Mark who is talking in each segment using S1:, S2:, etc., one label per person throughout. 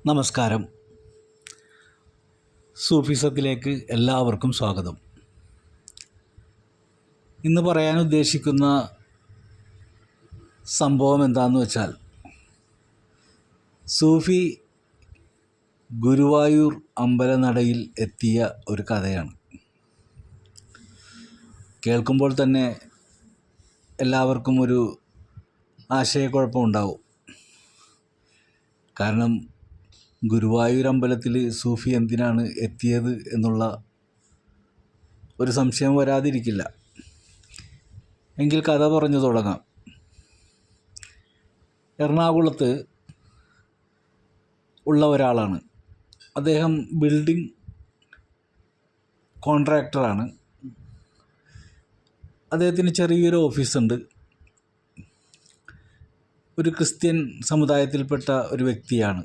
S1: നമസ്കാരം. സൂഫിസത്തിലേക്ക് എല്ലാവർക്കും സ്വാഗതം. ഇന്ന് പറയാൻ ഉദ്ദേശിക്കുന്ന സംഭവം എന്താണെന്ന് വെച്ചാൽ, സൂഫി ഗുരുവായൂർ അമ്പലനടയിൽ എത്തിയ ഒരു കഥയാണ്. കേൾക്കുമ്പോൾ തന്നെ എല്ലാവർക്കും ഒരു ആശയക്കുഴപ്പമുണ്ടാവും. കാരണം ഗുരുവായൂർ അമ്പലത്തിൽ സൂഫി എന്തിനാണ് എത്തിയത് എന്നുള്ള ഒരു സംശയം വരാതിരിക്കില്ല. എങ്കിൽ കഥ പറഞ്ഞു തുടങ്ങാം. എറണാകുളത്ത് ഉള്ള ഒരാളാണ്. അദ്ദേഹം ബിൽഡിംഗ് കോൺട്രാക്ടറാണ്. അദ്ദേഹത്തിന് ചെറിയൊരു ഓഫീസുണ്ട്. ഒരു ക്രിസ്ത്യൻ സമുദായത്തിൽപ്പെട്ട ഒരു വ്യക്തിയാണ്.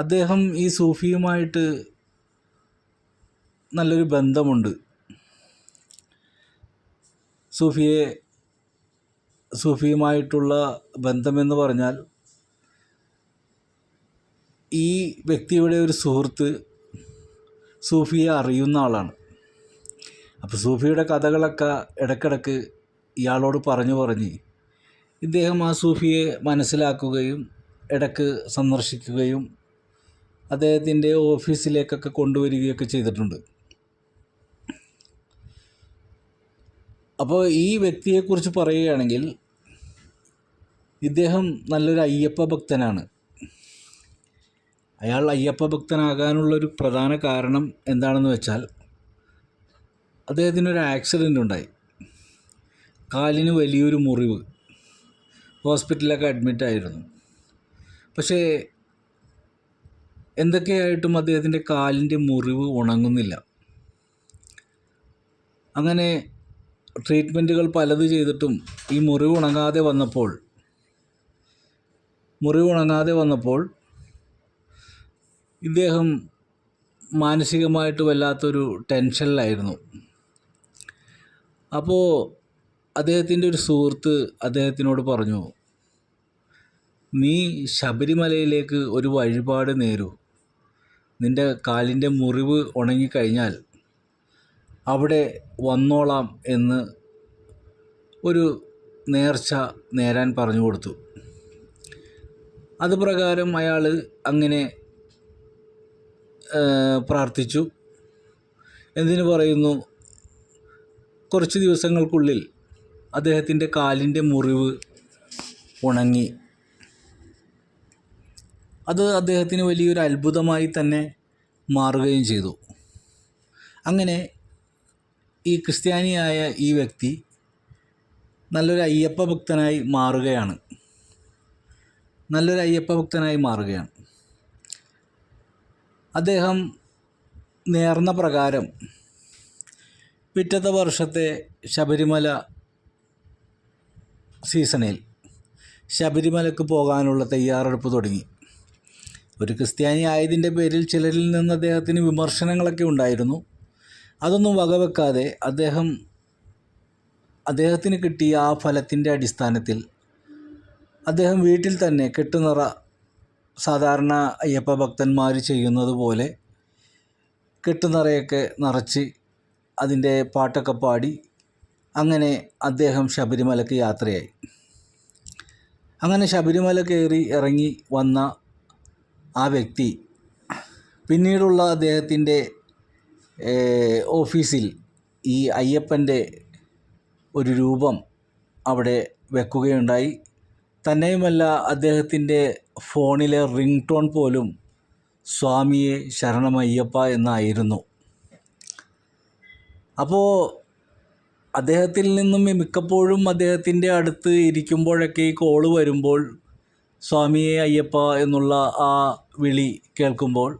S1: അദ്ദേഹം ഈ സൂഫിയുമായിട്ട് നല്ലൊരു ബന്ധമുണ്ട്. സൂഫിയുമായിട്ടുള്ള ബന്ധമെന്ന് പറഞ്ഞാൽ, ഈ വ്യക്തിയുടെ ഒരു സുഹൃത്ത് സൂഫിയെ അറിയുന്ന ആളാണ്. അപ്പോൾ സൂഫിയുടെ കഥകളൊക്കെ ഇടയ്ക്കിടയ്ക്ക് ഇയാളോട് പറഞ്ഞ് ഇദ്ദേഹം ആ സൂഫിയെ മനസ്സിലാക്കുകയും ഇടയ്ക്ക് സന്ദർശിക്കുകയും അദ്ദേഹത്തിൻ്റെ ഓഫീസിലേക്കൊക്കെ കൊണ്ടുവരികയൊക്കെ ചെയ്തിട്ടുണ്ട്. അപ്പോൾ ഈ വ്യക്തിയെക്കുറിച്ച് പറയുകയാണെങ്കിൽ, ഇദ്ദേഹം നല്ലൊരു അയ്യപ്പ ഭക്തനാണ്. അയാൾ അയ്യപ്പ ഭക്തനാകാനുള്ളൊരു പ്രധാന കാരണം എന്താണെന്ന് വെച്ചാൽ, അദ്ദേഹത്തിനൊരു ആക്സിഡൻ്റ് ഉണ്ടായി. കാലിന് വലിയൊരു മുറിവ്, ഹോസ്പിറ്റലിലൊക്കെ അഡ്മിറ്റായിരുന്നു. പക്ഷേ എന്തൊക്കെയായിട്ടും അദ്ദേഹത്തിൻ്റെ കാലിൻ്റെ മുറിവ് ഉണങ്ങുന്നില്ല. അങ്ങനെ ട്രീറ്റ്മെൻറ്റുകൾ പലത് ചെയ്തിട്ടും ഈ മുറിവ് ഉണങ്ങാതെ വന്നപ്പോൾ ഇദ്ദേഹം മാനസികമായിട്ട് വല്ലാത്തൊരു ടെൻഷനിലായിരുന്നു. അപ്പോൾ അദ്ദേഹത്തിൻ്റെ ഒരു സുഹൃത്ത് അദ്ദേഹത്തിനോട് പറഞ്ഞു, നീ ശബരിമലയിലേക്ക് ഒരു വഴിപാട് നേരൂ. നിൻ്റെ കാലിൻ്റെ മുറിവ് ഉണങ്ങിക്കഴിഞ്ഞാൽ അവിടെ വന്നോളാം എന്ന് ഒരു നേർച്ച നേരാൻ പറഞ്ഞു കൊടുത്തു. അതുപ്രകാരം അയാൾ അങ്ങനെ പ്രാർത്ഥിച്ചു. എന്തിനു പറയുന്നു, കുറച്ച് ദിവസങ്ങൾക്കുള്ളിൽ അദ്ദേഹത്തിൻ്റെ കാലിൻ്റെ മുറിവ് ഉണങ്ങി. അത് അദ്ദേഹത്തിന് വലിയൊരു അത്ഭുതമായി തന്നെ മാറുകയും ചെയ്തു. അങ്ങനെ ഈ ക്രിസ്ത്യാനിയായ ഈ വ്യക്തി നല്ലൊരു അയ്യപ്പ ഭക്തനായി മാറുകയാണ്. അദ്ദേഹം നേർന്ന പ്രകാരം പിറ്റത്തെ വർഷത്തെ ശബരിമല സീസണിൽ ശബരിമലക്ക് പോകാനുള്ള തയ്യാറെടുപ്പ് തുടങ്ങി. ഒരു ക്രിസ്ത്യാനി ആയതിൻ്റെ പേരിൽ ചിലരിൽ നിന്ന് അദ്ദേഹത്തിന് വിമർശനങ്ങളൊക്കെ ഉണ്ടായിരുന്നു. അതൊന്നും വകവെക്കാതെ അദ്ദേഹത്തിന് കിട്ടിയ ആ ഫലത്തിൻ്റെ അടിസ്ഥാനത്തിൽ അദ്ദേഹം വീട്ടിൽ തന്നെ കെട്ടുനിറ, സാധാരണ അയ്യപ്പ ഭക്തന്മാർ ചെയ്യുന്നത് പോലെ കെട്ടുനിറയൊക്കെ നിറച്ച് അതിൻ്റെ പാട്ടൊക്കെ പാടി അങ്ങനെ അദ്ദേഹം ശബരിമലക്ക് യാത്രയായി. അങ്ങനെ ശബരിമല കയറി ഇറങ്ങി വന്ന ആ വ്യക്തി പിന്നീടുള്ള അദ്ദേഹത്തിൻ്റെ ഓഫീസിൽ ഈ അയ്യപ്പൻ്റെ ഒരു രൂപം അവിടെ വെക്കുകയുണ്ടായി. തന്നെയുമല്ല, അദ്ദേഹത്തിൻ്റെ ഫോണിലെ റിംഗ് ടോൺ പോലും സ്വാമിയെ ശരണമയ്യപ്പ എന്നായിരുന്നു. അപ്പോൾ അദ്ദേഹത്തിൽ നിന്നും മിക്കപ്പോഴും അദ്ദേഹത്തിൻ്റെ അടുത്ത് ഇരിക്കുമ്പോഴൊക്കെ ഈ കോള് വരുമ്പോൾ സ്വാമിയെ അയ്യപ്പ എന്നുള്ള ആ വിളി കേൾക്കുമ്പോൾ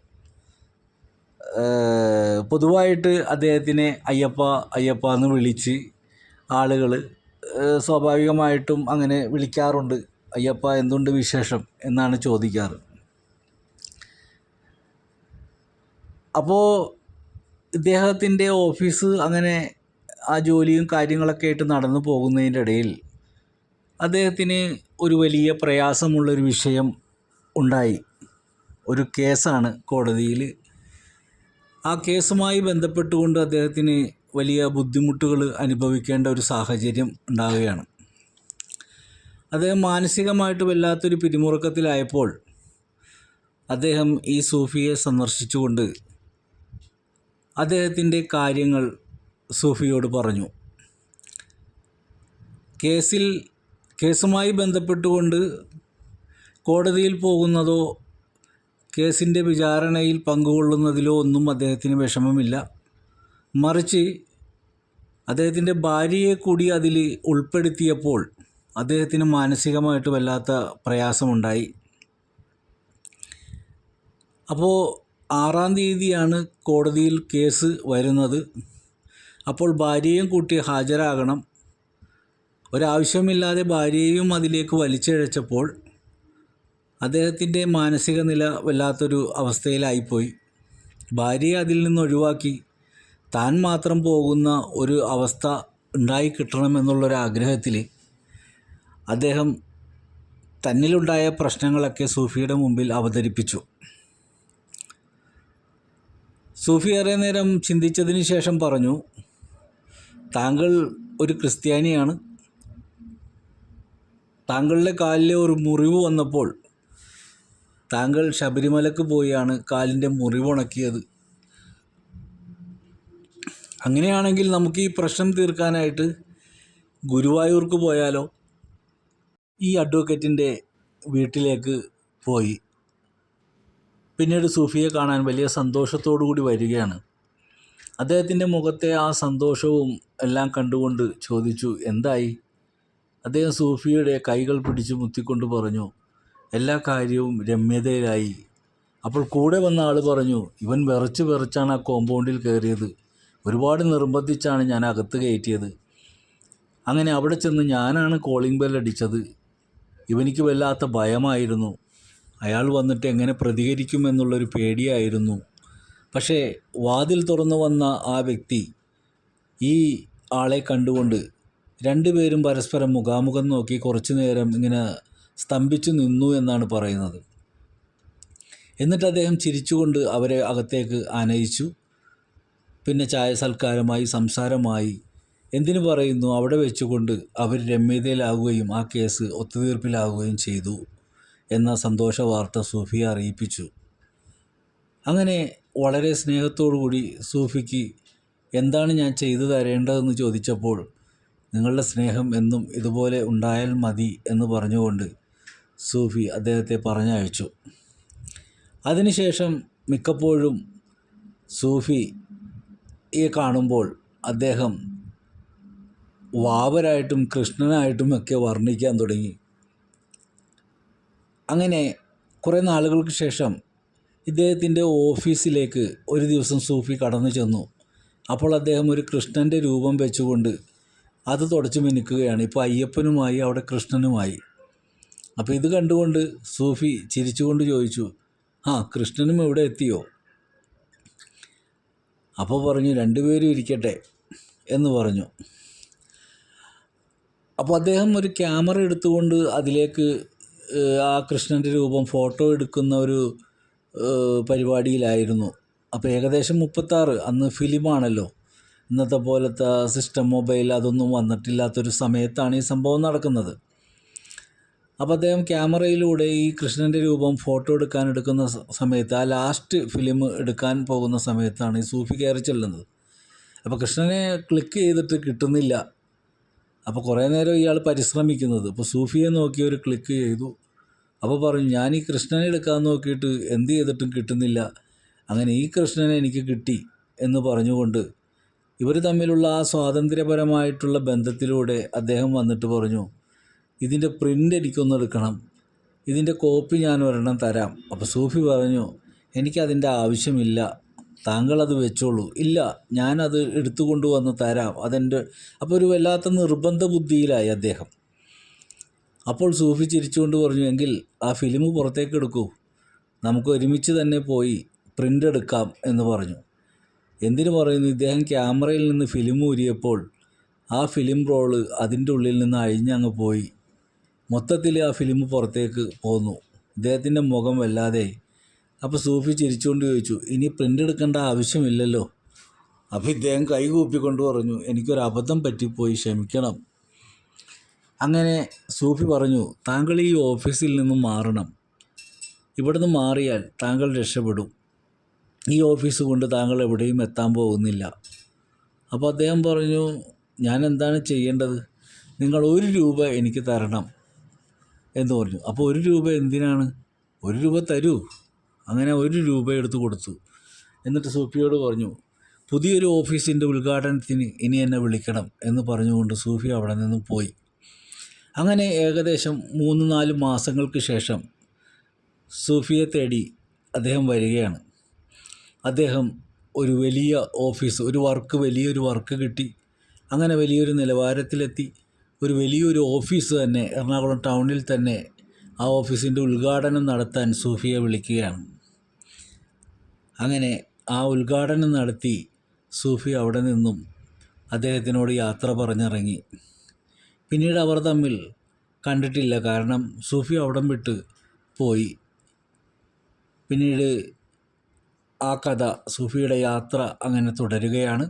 S1: പൊതുവായിട്ട് അദ്ദേഹത്തിനെ അയ്യപ്പ എന്ന് വിളിച്ച് ആളുകൾ സ്വാഭാവികമായിട്ടും അങ്ങനെ വിളിക്കാറുണ്ട്. അയ്യപ്പ എന്തുണ്ട് വിശേഷം എന്നാണ് ചോദിക്കാറ്. അപ്പോൾ ഇദ്ദേഹത്തിൻ്റെ ഓഫീസ് അങ്ങനെ ആ ജോലിയും കാര്യങ്ങളൊക്കെ ആയിട്ട് നടന്നു പോകുന്നതിൻ്റെ ഇടയിൽ അദ്ദേഹത്തിന് ഒരു വലിയ പ്രയാസമുള്ളൊരു വിഷയം ഉണ്ടായി. ഒരു കേസാണ് കോടതിയിൽ. ആ കേസുമായി ബന്ധപ്പെട്ടുകൊണ്ട് അദ്ദേഹത്തിന് വലിയ ബുദ്ധിമുട്ടുകൾ അനുഭവിക്കേണ്ട ഒരു സാഹചര്യം ഉണ്ടാവുകയാണ്. അദ്ദേഹം മാനസികമായിട്ട് വല്ലാത്തൊരു പിരിമുറുക്കത്തിലായപ്പോൾ അദ്ദേഹം ഈ സൂഫിയെ സന്ദർശിച്ചുകൊണ്ട് അദ്ദേഹത്തിൻ്റെ കാര്യങ്ങൾ സൂഫിയോട് പറഞ്ഞു. കേസുമായി ബന്ധപ്പെട്ടുകൊണ്ട് കോടതിയിൽ പോകുന്നതോ കേസിൻ്റെ വിചാരണയിൽ പങ്കുകൊള്ളുന്നതിലോ ഒന്നും അദ്ദേഹത്തിന് വിഷമമില്ല. മറിച്ച് അദ്ദേഹത്തിൻ്റെ ഭാര്യയെ കൂടി അതിൽ ഉൾപ്പെടുത്തിയപ്പോൾ അദ്ദേഹത്തിന് മാനസികമായിട്ട് വല്ലാത്ത പ്രയാസമുണ്ടായി. അപ്പോൾ 6-ാം തീയതിയാണ് കോടതിയിൽ കേസ് വരുന്നത്. അപ്പോൾ ഭാര്യയും കൂട്ടി ഹാജരാകണം. ഒരാവശ്യമില്ലാതെ ഭാര്യയെയും അതിലേക്ക് വലിച്ചിഴച്ചപ്പോൾ അദ്ദേഹത്തിൻ്റെ മാനസിക നില വല്ലാത്തൊരു അവസ്ഥയിലായിപ്പോയി. ഭാര്യയെ അതിൽ നിന്ന് ഒഴിവാക്കി താൻ മാത്രം പോകുന്ന ഒരു അവസ്ഥ ഉണ്ടായി കിട്ടണമെന്നുള്ളൊരാഗ്രഹത്തിൽ അദ്ദേഹം തന്നിലുണ്ടായ പ്രശ്നങ്ങളൊക്കെ സൂഫിയുടെ മുമ്പിൽ അവതരിപ്പിച്ചു. സൂഫി ഏറെ നേരം ചിന്തിച്ചതിന് ശേഷം പറഞ്ഞു, താങ്കൾ ഒരു ക്രിസ്ത്യാനിയാണ്. താങ്കളുടെ കാലിലെ ഒരു മുറിവ് വന്നപ്പോൾ താങ്കൾ ശബരിമലക്ക് പോയാണ് കാലിൻ്റെ മുറിവുണക്കിയത്. അങ്ങനെയാണെങ്കിൽ നമുക്ക് ഈ പ്രശ്നം തീർക്കാനായിട്ട് ഗുരുവായൂർക്ക് പോയാലോ? ഈ അഡ്വക്കേറ്റിൻ്റെ വീട്ടിലേക്ക് പോയി. പിന്നീട് സൂഫിയെ കാണാൻ വലിയ സന്തോഷത്തോടു കൂടി വരികയാണ്. അദ്ദേഹത്തിൻ്റെ മുഖത്തെ ആ സന്തോഷവും എല്ലാം കണ്ടുകൊണ്ട് ചോദിച്ചു, എന്തായി? അദ്ദേഹം സൂഫിയുടെ കൈകൾ പിടിച്ച് മുത്തിക്കൊണ്ട് പറഞ്ഞു, എല്ലാ കാര്യവും രമ്യതയിലായി. അപ്പോൾ കൂടെ വന്ന ആൾ പറഞ്ഞു, ഇവൻ വിറച്ചാണ് ആ കോമ്പൗണ്ടിൽ കയറിയത്. ഒരുപാട് നിർബന്ധിച്ചാണ് ഞാൻ അകത്ത് കയറ്റിയത്. അങ്ങനെ അവിടെ ചെന്ന് ഞാനാണ് കോളിംഗ് ബെൽ അടിച്ചത്. ഇവനിക്ക് വല്ലാത്ത ഭയമായിരുന്നു. അയാൾ വന്നിട്ട് എങ്ങനെ പ്രതികരിക്കുമെന്നുള്ളൊരു പേടിയായിരുന്നു. പക്ഷേ വാതിൽ തുറന്നു വന്ന ആ വ്യക്തി ഈ ആളെ കണ്ടുകൊണ്ട് രണ്ടുപേരും പരസ്പരം മുഖാമുഖം നോക്കി കുറച്ചു നേരം ഇങ്ങനെ സ്തംഭിച്ചു നിന്നു എന്നാണ് പറയുന്നത്. എന്നിട്ട് അദ്ദേഹം ചിരിച്ചുകൊണ്ട് അവരെ അകത്തേക്ക് ആനയിച്ചു. പിന്നെ ചായ സൽക്കാരമായി, സംസാരമായി. എന്തിനു പറയുന്നു, അവിടെ വെച്ചുകൊണ്ട് അവർ രമ്യതയിലാവുകയും ആ കേസ് ഒത്തുതീർപ്പിലാവുകയും ചെയ്തു എന്ന സന്തോഷ വാർത്ത സൂഫിയെ അറിയിപ്പിച്ചു. അങ്ങനെ വളരെ സ്നേഹത്തോടുകൂടി സൂഫിക്ക് എന്താണ് ഞാൻ ചെയ്തു തരേണ്ടതെന്ന് ചോദിച്ചപ്പോൾ നിങ്ങളുടെ സ്നേഹം എന്നും ഇതുപോലെ ഉണ്ടായാൽ മതി എന്ന് പറഞ്ഞുകൊണ്ട് സൂഫി അദ്ദേഹത്തെ പറഞ്ഞയച്ചു. അതിനുശേഷം മിക്കപ്പോഴും സൂഫിയെ കാണുമ്പോൾ അദ്ദേഹം വാവരായിട്ടും കൃഷ്ണനായിട്ടുമൊക്കെ വർണ്ണിക്കാൻ തുടങ്ങി. അങ്ങനെ കുറേ നാളുകൾക്ക് ശേഷം ഇദ്ദേഹത്തിൻ്റെ ഓഫീസിലേക്ക് ഒരു ദിവസം സൂഫി കടന്നു ചെന്നു. അപ്പോൾ അദ്ദേഹം ഒരു കൃഷ്ണൻ്റെ രൂപം വെച്ചുകൊണ്ട് അത് തുടച്ചു മിനുക്കുകയാണ്. ഇപ്പോൾ അയ്യപ്പനുമായി, അവിടെ കൃഷ്ണനുമായി. അപ്പോൾ ഇത് കണ്ടുകൊണ്ട് സൂഫി ചിരിച്ചുകൊണ്ട് ചോദിച്ചു, കൃഷ്ണനും ഇവിടെ എത്തിയോ? അപ്പോൾ പറഞ്ഞു, രണ്ടുപേരും ഇരിക്കട്ടെ എന്ന് പറഞ്ഞു. അപ്പോൾ അദ്ദേഹം ഒരു ക്യാമറ എടുത്തുകൊണ്ട് അതിലേക്ക് ആ കൃഷ്ണൻ്റെ രൂപം ഫോട്ടോ എടുക്കുന്ന ഒരു പരിപാടിയിലായിരുന്നു. അപ്പോൾ ഏകദേശം 36, അന്ന് ഫിലിമാണല്ലോ, ഇന്നത്തെ പോലത്തെ സിസ്റ്റം മൊബൈൽ അതൊന്നും വന്നിട്ടില്ലാത്തൊരു സമയത്താണ് ഈ സംഭവം നടക്കുന്നത്. അപ്പോൾ അദ്ദേഹം ക്യാമറയിലൂടെ ഈ കൃഷ്ണൻ്റെ രൂപം ഫോട്ടോ എടുക്കുന്ന സമയത്ത്, ആ ലാസ്റ്റ് ഫിലിം എടുക്കാൻ പോകുന്ന സമയത്താണ് ഈ സൂഫി കയറി ചെല്ലുന്നത്. അപ്പോൾ കൃഷ്ണനെ ക്ലിക്ക് ചെയ്തിട്ട് കിട്ടുന്നില്ല. അപ്പോൾ കുറേ നേരം ഇയാൾ പരിശ്രമിക്കുന്നത്. അപ്പോൾ സൂഫിയെ നോക്കി ഒരു ക്ലിക്ക് ചെയ്തു. അപ്പോൾ പറഞ്ഞു, ഞാൻ ഈ കൃഷ്ണനെ എടുക്കാൻ നോക്കിയിട്ട് എന്ത് ചെയ്തിട്ടും കിട്ടുന്നില്ല. അങ്ങനെ ഈ കൃഷ്ണനെ എനിക്ക് കിട്ടി എന്ന് പറഞ്ഞുകൊണ്ട് ഇവർ തമ്മിലുള്ള ആ സ്വാതന്ത്ര്യപരമായിട്ടുള്ള ബന്ധത്തിലൂടെ അദ്ദേഹം വന്നിട്ട് പറഞ്ഞു, ഇതിൻ്റെ പ്രിൻ്റ് എനിക്കൊന്ന് എടുക്കണം, ഇതിൻ്റെ കോപ്പി ഞാൻ ഒരെണ്ണം തരാം. അപ്പോൾ സൂഫി പറഞ്ഞു, എനിക്കതിൻ്റെ ആവശ്യമില്ല, താങ്കളത് വെച്ചോളൂ. ഇല്ല, ഞാനത് എടുത്തുകൊണ്ട് വന്ന് തരാം, അതെൻ്റെ. അപ്പോൾ ഒരു വല്ലാത്ത നിർബന്ധ ബുദ്ധിയിലായി അദ്ദേഹം. അപ്പോൾ സൂഫി ചിരിച്ചുകൊണ്ട് പറഞ്ഞു, എങ്കിൽ ആ ഫിലിം പുറത്തേക്ക് എടുക്കൂ, നമുക്ക് ഒരുമിച്ച് തന്നെ പോയി പ്രിൻ്റ് എടുക്കാം എന്ന് പറഞ്ഞു. എന്തിനു പറയുന്നു, ഇദ്ദേഹം ക്യാമറയിൽ നിന്ന് ഫിലിം ഊരിയപ്പോൾ ആ ഫിലിം റോള് അതിൻ്റെ ഉള്ളിൽ നിന്ന് അഴിഞ്ഞങ്ങ് പോയി. മൊത്തത്തിൽ ആ ഫിലിം പുറത്തേക്ക് പോന്നു. ഇദ്ദേഹത്തിൻ്റെ മുഖം വല്ലാതെ. അപ്പോൾ സൂഫി ചിരിച്ചുകൊണ്ട് ചോദിച്ചു, ഇനി പ്രിൻ്റ് എടുക്കേണ്ട ആവശ്യമില്ലല്ലോ. അപ്പോൾ ഇദ്ദേഹം കൈ കൂപ്പിക്കൊണ്ട് പറഞ്ഞു, എനിക്കൊരു അബദ്ധം പറ്റിപ്പോയി, ക്ഷമിക്കണം. അങ്ങനെ സൂഫി പറഞ്ഞു, താങ്കൾ ഈ ഓഫീസിൽ നിന്നും മാറണം. ഇവിടുന്ന് മാറിയാൽ താങ്കൾ രക്ഷപ്പെടും. ഈ ഓഫീസ് കൊണ്ട് താങ്കൾ എവിടെയും എത്താൻ പോകുന്നില്ല. അപ്പോൾ അദ്ദേഹം പറഞ്ഞു, ഞാൻ എന്താണ് ചെയ്യേണ്ടത്? നിങ്ങൾ 1 രൂപ എനിക്ക് തരണം എന്ന് പറഞ്ഞു. അപ്പോൾ 1 രൂപ എന്തിനാണ്? 1 രൂപ തരൂ. അങ്ങനെ 1 രൂപ എടുത്ത് കൊടുത്തു. എന്നിട്ട് സൂഫിയോട് പറഞ്ഞു, പുതിയൊരു ഓഫീസിൻ്റെ ഉദ്ഘാടനത്തിന് ഇനി എന്നെ വിളിക്കണം എന്ന് പറഞ്ഞുകൊണ്ട് സൂഫി അവിടെ നിന്നും പോയി. അങ്ങനെ ഏകദേശം 3-4 മാസങ്ങൾക്ക് ശേഷം സൂഫിയെ തേടി അദ്ദേഹം വരികയാണ്. അദ്ദേഹം ഒരു വലിയ ഓഫീസ്, വലിയൊരു വർക്ക് കിട്ടി. അങ്ങനെ വലിയൊരു നിലവാരത്തിലെത്തി. ഒരു വലിയൊരു ഓഫീസ് തന്നെ എറണാകുളം ടൗണിൽ തന്നെ ആ ഓഫീസിൻ്റെ ഉദ്ഘാടനം നടത്താൻ സൂഫിയെ വിളിക്കുകയാണ്. അങ്ങനെ ആ ഉദ്ഘാടനം നടത്തി സൂഫി അവിടെ നിന്നും അദ്ദേഹത്തിനോട് യാത്ര പറഞ്ഞിറങ്ങി. പിന്നീട് അവർ തമ്മിൽ കണ്ടിട്ടില്ല. കാരണം സൂഫി അവിടം വിട്ട് പോയി. പിന്നീട് ആ കഥ, സൂഫിയുടെ യാത്ര അങ്ങനെ തുടരുകയാണ്.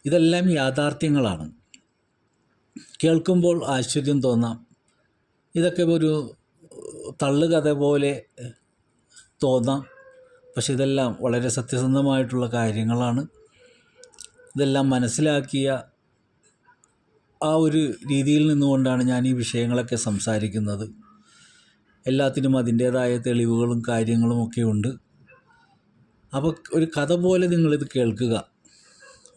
S1: ഇതെല്ലാം യാഥാർത്ഥ്യങ്ങളാണ്. കേൾക്കുമ്പോൾ ആശ്ചര്യം തോന്നാം. ഇതൊക്കെ ഒരു തള്ളുകഥ പോലെ തോന്നാം. പക്ഷെ ഇതെല്ലാം വളരെ സത്യസന്ധമായിട്ടുള്ള കാര്യങ്ങളാണ്. ഇതെല്ലാം മനസ്സിലാക്കിയ ആ ഒരു രീതിയിൽ നിന്നുകൊണ്ടാണ് ഞാൻ ഈ വിഷയങ്ങളൊക്കെ സംസാരിക്കുന്നത്. എല്ലാത്തിനും അതിൻ്റേതായ തെളിവുകളും കാര്യങ്ങളുമൊക്കെ ഉണ്ട്. അപ്പോൾ ഒരു കഥ പോലെ നിങ്ങളിത് കേൾക്കുക.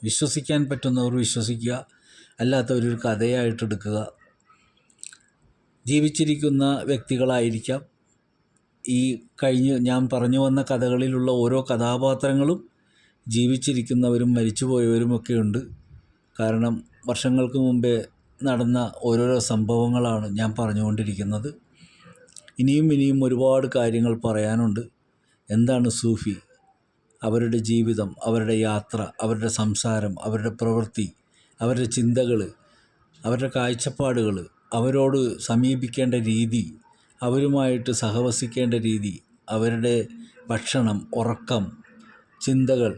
S1: വിശ്വസിക്കാൻ പറ്റുന്നവർ വിശ്വസിക്കുക, അല്ലാത്തവരൊരു കഥയായിട്ടെടുക്കുക. ജീവിച്ചിരിക്കുന്ന വ്യക്തികളായിരിക്കാം. ഈ ഞാൻ പറഞ്ഞു വന്ന കഥകളിലുള്ള ഓരോ കഥാപാത്രങ്ങളും ജീവിച്ചിരിക്കുന്നവരും മരിച്ചുപോയവരുമൊക്കെ ഉണ്ട്. കാരണം വർഷങ്ങൾക്ക് മുമ്പേ നടന്ന ഓരോരോ സംഭവങ്ങളാണ് ഞാൻ പറഞ്ഞുകൊണ്ടിരിക്കുന്നത്. ഇനിയും ഒരുപാട് കാര്യങ്ങൾ പറയാനുണ്ട്. എന്താണ് സൂഫി, അവരുടെ ജീവിതം, അവരുടെ യാത്ര, അവരുടെ സംസാരം, അവരുടെ പ്രവൃത്തി, അവരുടെ ചിന്തകൾ, അവരുടെ കാഴ്ചപ്പാടുകൾ, അവരോട് സമീപിക്കേണ്ട രീതി, അവരുമായിട്ട് സഹവസിക്കേണ്ട രീതി, അവരുടെ ഭക്ഷണം, ഉറക്കം, ചിന്തകൾ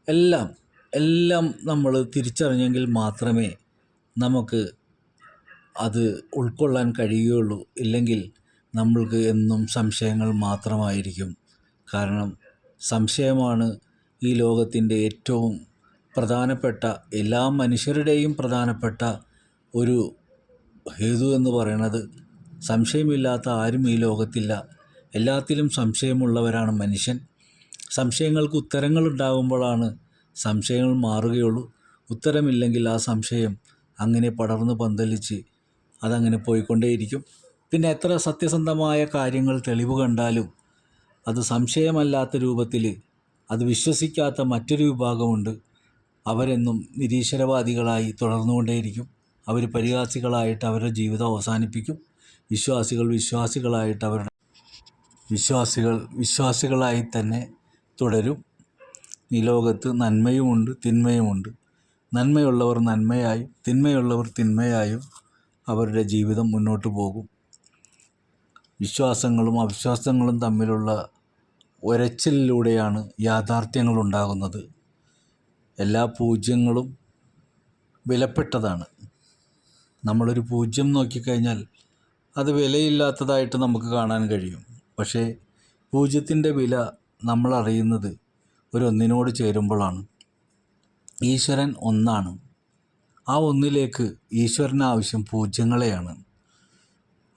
S1: എല്ലാം നമ്മൾ തിരിച്ചറിഞ്ഞെങ്കിൽ മാത്രമേ നമുക്ക് അത് ഉൾക്കൊള്ളാൻ കഴിയുകയുള്ളൂ. ഇല്ലെങ്കിൽ നമ്മൾക്ക് എന്നും സംശയങ്ങൾ മാത്രമായിരിക്കും. കാരണം സംശയമാണ് ഈ ലോകത്തിൻ്റെ ഏറ്റവും പ്രധാനപ്പെട്ട, എല്ലാ മനുഷ്യരുടെയും പ്രധാനപ്പെട്ട ഒരു ഹേതു എന്ന് പറയുന്നത്. സംശയമില്ലാത്ത ആരും ഈ ലോകത്തില്ല. എല്ലാത്തിലും സംശയമുള്ളവരാണ് മനുഷ്യൻ. സംശയങ്ങൾക്ക് ഉത്തരങ്ങളുണ്ടാകുമ്പോഴാണ് സംശയങ്ങൾ മാറുകയുള്ളൂ. ഉത്തരമില്ലെങ്കിൽ ആ സംശയം അങ്ങനെ പടർന്ന് പന്തലിച്ച് അതങ്ങനെ പോയിക്കൊണ്ടേയിരിക്കും. പിന്നെ എത്ര സത്യസന്ധമായ കാര്യങ്ങൾ തെളിവ് കണ്ടാലും അത് സംശയമല്ലാത്ത രൂപത്തിൽ അത് വിശ്വസിക്കാത്ത മറ്റൊരു വിഭാഗമുണ്ട്. അവരെന്നും നിരീശ്വരവാദികളായി തുടർന്നുകൊണ്ടേയിരിക്കും. അവർ പരിഹാസികളായിട്ട് അവരുടെ ജീവിതം അവസാനിപ്പിക്കും. വിശ്വാസികളായി തന്നെ തുടരും. ഈ ലോകത്ത് നന്മയുമുണ്ട് തിന്മയുമുണ്ട്. നന്മയുള്ളവർ നന്മയായും തിന്മയുള്ളവർ തിന്മയായും അവരുടെ ജീവിതം മുന്നോട്ട് പോകും. വിശ്വാസങ്ങളും അവിശ്വാസങ്ങളും തമ്മിലുള്ള ഉരച്ചിലൂടെയാണ് യാഥാർത്ഥ്യങ്ങൾ ഉണ്ടാകുന്നത്. എല്ലാ പൂജ്യങ്ങളും വിലപ്പെട്ടതാണ്. നമ്മളൊരു പൂജ്യം നോക്കിക്കഴിഞ്ഞാൽ അത് വിലയില്ലാത്തതായിട്ട് നമുക്ക് കാണാൻ കഴിയും. പക്ഷേ പൂജ്യത്തിൻ്റെ വില നമ്മൾ അറിയുന്നത് ഒന്നിനോട് ചേരുമ്പോഴാണ്. ഈശ്വരൻ ഒന്നാണ്. ആ ഒന്നിലേക്ക് ഈശ്വരന് ആവശ്യം പൂജ്യങ്ങളെയാണ്,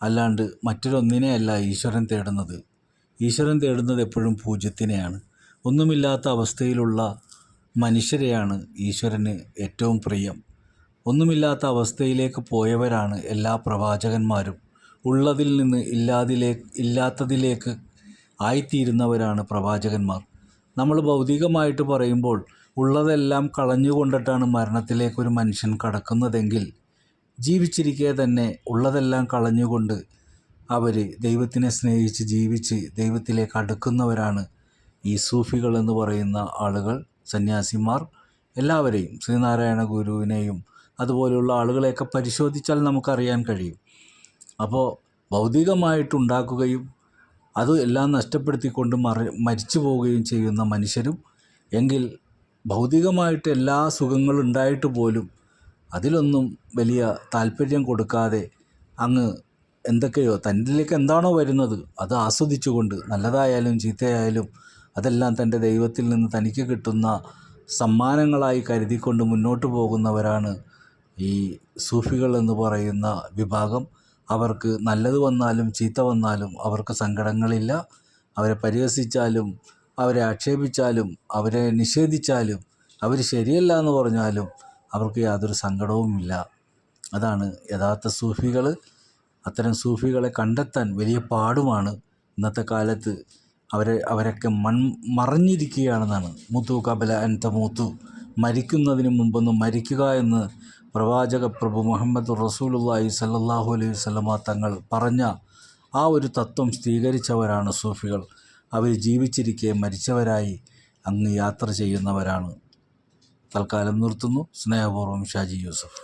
S1: അല്ലാണ്ട് മറ്റൊരൊന്നിനെയല്ല ഈശ്വരൻ തേടുന്നത്. ഈശ്വരൻ തേടുന്നത് എപ്പോഴും പൂജ്യത്തിനെയാണ്. ഒന്നുമില്ലാത്ത അവസ്ഥയിലുള്ള മനുഷ്യരെയാണ് ഈശ്വരന് ഏറ്റവും പ്രിയം. ഒന്നുമില്ലാത്ത അവസ്ഥയിലേക്ക് പോയവരാണ് എല്ലാ പ്രവാചകന്മാരും. ഉള്ളതിൽ നിന്ന് ഇല്ലാത്തതിലേക്ക് ആയിത്തീരുന്നവരാണ് പ്രവാചകന്മാർ. നമ്മൾ ഭൗതികമായിട്ട് പറയുമ്പോൾ ഉള്ളതെല്ലാം കളഞ്ഞുകൊണ്ടിട്ടാണ് മരണത്തിലേക്കൊരു മനുഷ്യൻ കടക്കുന്നതെങ്കിൽ, ജീവിച്ചിരിക്കെ തന്നെ ഉള്ളതെല്ലാം കളഞ്ഞുകൊണ്ട് അവർ ദൈവത്തിനെ സ്നേഹിച്ച് ജീവിച്ച് ദൈവത്തിലേക്ക് അടുക്കുന്നവരാണ് ഈ സൂഫികൾ എന്ന് പറയുന്ന ആളുകൾ, സന്യാസിമാർ. എല്ലാവരെയും, ശ്രീനാരായണ ഗുരുവിനെയും അതുപോലെയുള്ള ആളുകളെയൊക്കെ പരിശോധിച്ചാൽ നമുക്കറിയാൻ കഴിയും. അപ്പോൾ ഭൗതികമായിട്ടുണ്ടാക്കുകയും അത് എല്ലാം നഷ്ടപ്പെടുത്തിക്കൊണ്ട് മരിച്ചു പോവുകയും ചെയ്യുന്ന മനുഷ്യരും, എങ്കിൽ ഭൗതികമായിട്ട് എല്ലാ സുഖങ്ങളും ഉണ്ടായിട്ട് പോലും അതിലൊന്നും വലിയ താല്പര്യം കൊടുക്കാതെ അങ്ങ് എന്തൊക്കെയോ തന്നിലേക്ക് എന്താണോ വരുന്നത് അത് ആസ്വദിച്ചുകൊണ്ട്, നല്ലതായാലും ചീത്തയായാലും അതെല്ലാം തൻ്റെ ദൈവത്തിൽ നിന്ന് തനിക്ക് കിട്ടുന്ന സമ്മാനങ്ങളായി കരുതിക്കൊണ്ട് മുന്നോട്ട് പോകുന്നവരാണ് ഈ സൂഫികൾ എന്ന് പറയുന്ന വിഭാഗം. അവർക്ക് നല്ലത് വന്നാലും ചീത്ത വന്നാലും അവർക്ക് സങ്കടങ്ങളില്ല. അവരെ പരിഹസിച്ചാലും അവരെ ആക്ഷേപിച്ചാലും അവരെ നിഷേധിച്ചാലും അവർ ശരിയല്ല എന്ന് പറഞ്ഞാലും അവർക്ക് യാതൊരു സങ്കടവുമില്ല. അതാണ് യഥാർത്ഥ സൂഫികൾ. അത്തരം സൂഫികളെ കണ്ടെത്താൻ വലിയ പാടുമാണ് ഇന്നത്തെ കാലത്ത്. അവരൊക്കെ മറഞ്ഞിരിക്കുകയാണെന്നാണ്. മുത്തു കബല അൻ തമൂത്തു, മരിക്കുന്നതിന് മുമ്പൊന്ന് മരിക്കുക എന്ന് പ്രവാചക പ്രഭു മുഹമ്മദ് റസൂലുള്ളാഹി സ്വല്ലല്ലാഹു അലൈഹി വസല്ലമ തങ്ങൾ പറഞ്ഞ ആ ഒരു തത്വം സ്വീകരിച്ചവരാണ് സൂഫികൾ. അവർ ജീവിച്ചിരിക്കെ മരിച്ചവരായി അങ്ങ് യാത്ര ചെയ്യുന്നവരാണ്. തൽക്കാലം നിർത്തുന്നു. സ്നേഹപൂർവ്വം ഷാജി യൂസഫ്.